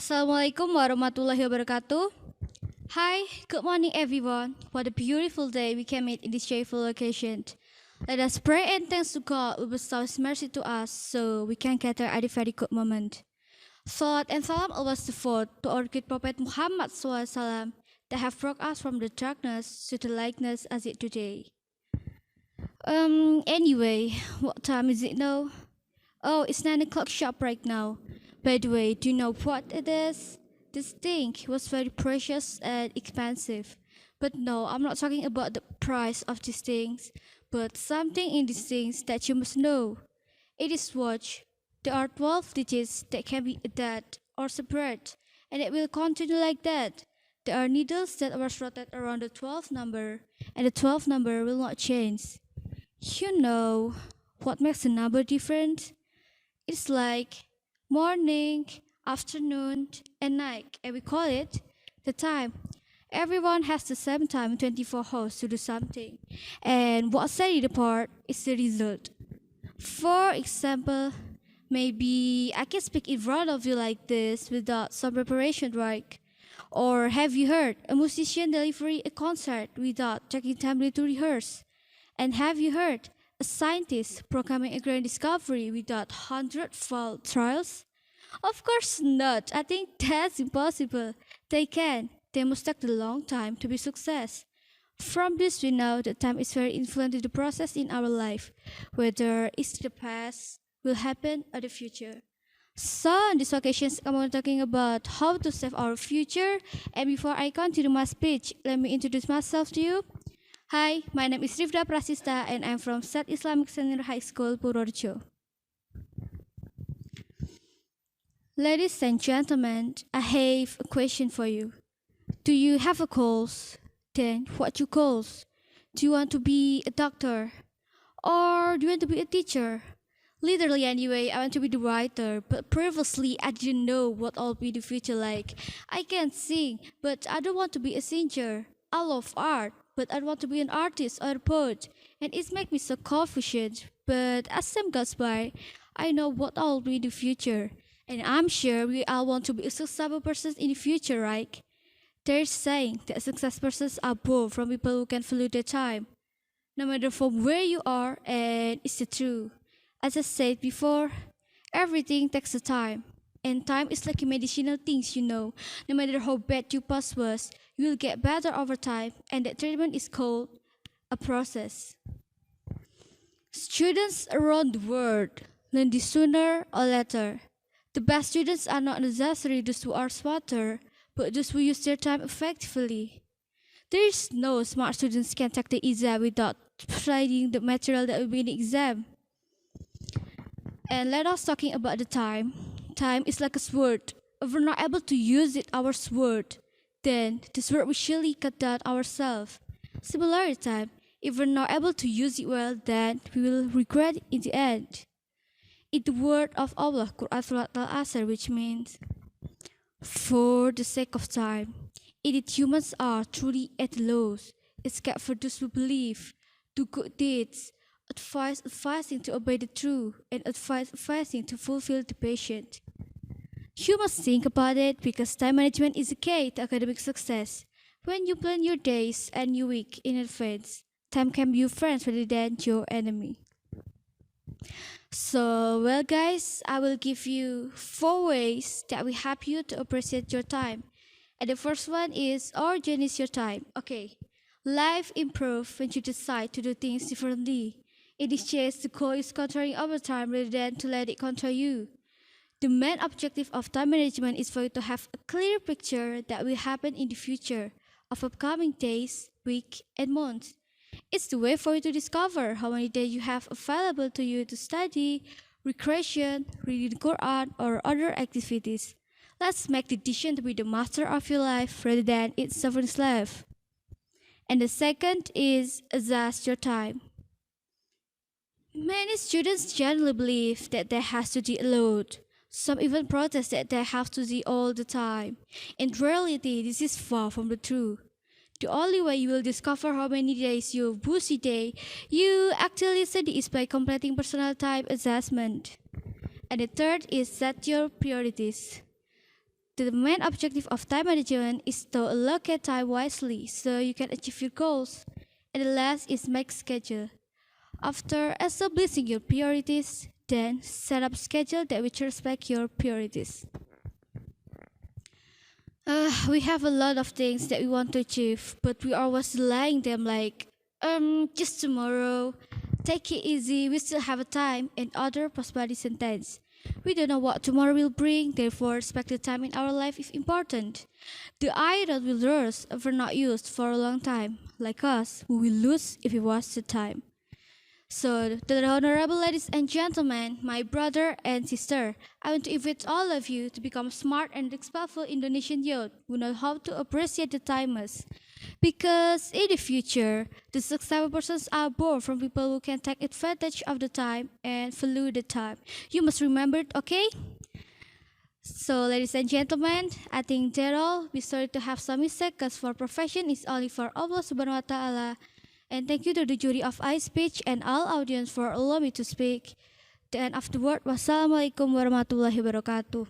Assalamualaikum warahmatullahi wabarakatuh. Hi, good morning everyone. What a beautiful day we can meet in this joyful occasion. Let us pray and thanks to God who bestows His mercy to us so we can gather at a very good moment. Salat and salam always devote to our great Prophet Muhammad SAW that have brought us from the darkness to the lightness as it today. Anyway, what time is it now? Oh, it's 9 o'clock sharp right now. By the way, do you know what it is? This thing was very precious and expensive. But no, I'm not talking about the price of these things, but something in these things that you must know. It is watch. There are 12 digits that can be added or separate, and it will continue like that. There are needles that are rotated around the 12th number, and the 12th number will not change. You know what makes a number different? It's like morning, afternoon, and night, and we call it the time. Everyone has the same time, 24 hours to do something, and what sets it apart is the result. For example, maybe I can speak in front of you like this without some preparation, right? Or have you heard a musician deliver a concert without taking time to rehearse? And have you heard a scientist proclaiming a grand discovery without hundred-fold trials? Of course not. I think that's impossible. They can. They must take a long time to be success. From this we know that time is very influential to the process in our life, whether it's the past, will happen, or the future. So on this occasion, I'm talking about how to save our future. And before I continue my speech, let me introduce myself to you. Hi, my name is Rifda Prasista and I'm from South Islamic Senior High School, Purworejo. Ladies and gentlemen, I have a question for you. Do you have a goals? Then what your goals? Do you want to be a doctor? Or do you want to be a teacher? Literally anyway, I want to be the writer, but previously I didn't know what I'll be the future like. I can sing, but I don't want to be a singer. I love art, but I want to be an artist or a poet, and it makes me so confused. But as time goes by, I know what I'll be in the future, and I'm sure we all want to be a successful person in the future, right? There's saying that success persons are born from people who can value their time, no matter from where you are, and it's the truth. As I said before, everything takes a time. And time is like a medicinal things, you know. No matter how bad your past was, you will get better over time, and that treatment is called a process. Students around the world learn this sooner or later. The best students are not necessarily those who are smarter, but those who use their time effectively. There is no smart students can take the exam without studying the material that will be in the exam. And let us talking about the time. Time is like a sword. If we're not able to use it, our sword, then the sword will surely cut down ourselves. Similar time, if we're not able to use it well, then we will regret it in the end. In the word of Allah, Quran Surat Al-Asr, which means, for the sake of time, indeed humans are truly at loss, except for those who believe, do good deeds, advising to obey the truth, and advising to fulfill the patient. You must think about it because time management is a key to academic success. When you plan your days and your week in advance, time can be your friend rather than your enemy. So, well guys, I will give you 4 ways that will help you to appreciate your time. And the first one is organize your time. Okay, life improves when you decide to do things differently. In this case, the goal is controlling over time rather than to let it control you. The main objective of time management is for you to have a clear picture that will happen in the future of upcoming days, weeks, and months. It's the way for you to discover how many days you have available to you to study, recreation, reading the Quran, or other activities. Let's make the decision to be the master of your life rather than its sovereign slave. And the second is adjust your time. Many students generally believe that they have to study a lot. Some even protest that they have to study all the time. In reality, this is far from the truth. The only way you will discover how many days you busy day you actually study is by completing personal time assessment. And the third is set your priorities. The main objective of time management is to allocate time wisely so you can achieve your goals. And the last is make schedule. After establishing your priorities, then set up schedule that which respect your priorities. We have a lot of things that we want to achieve, but we always delaying them like, just tomorrow. Take it easy, we still have a time, and other prosperity sentence. We don't know what tomorrow will bring, therefore respect the time in our life is important. The iron will rust if we're not used for a long time. Like us, we will lose if we waste the time. So, to the honorable ladies and gentlemen, my brother and sister, I want to invite all of you to become smart and respectful Indonesian youth who know how to appreciate the timers. Because in the future, the successful persons are born from people who can take advantage of the time and value the time. You must remember it, okay? So, ladies and gentlemen, I think that all. Be sorry to have some mistake, because for profession is only for Allah Subhanahu wa Taala. And thank you to the jury of I speech and all audience for allowing me to speak. The end of the word. Wassalamualaikum warahmatullahi wabarakatuh.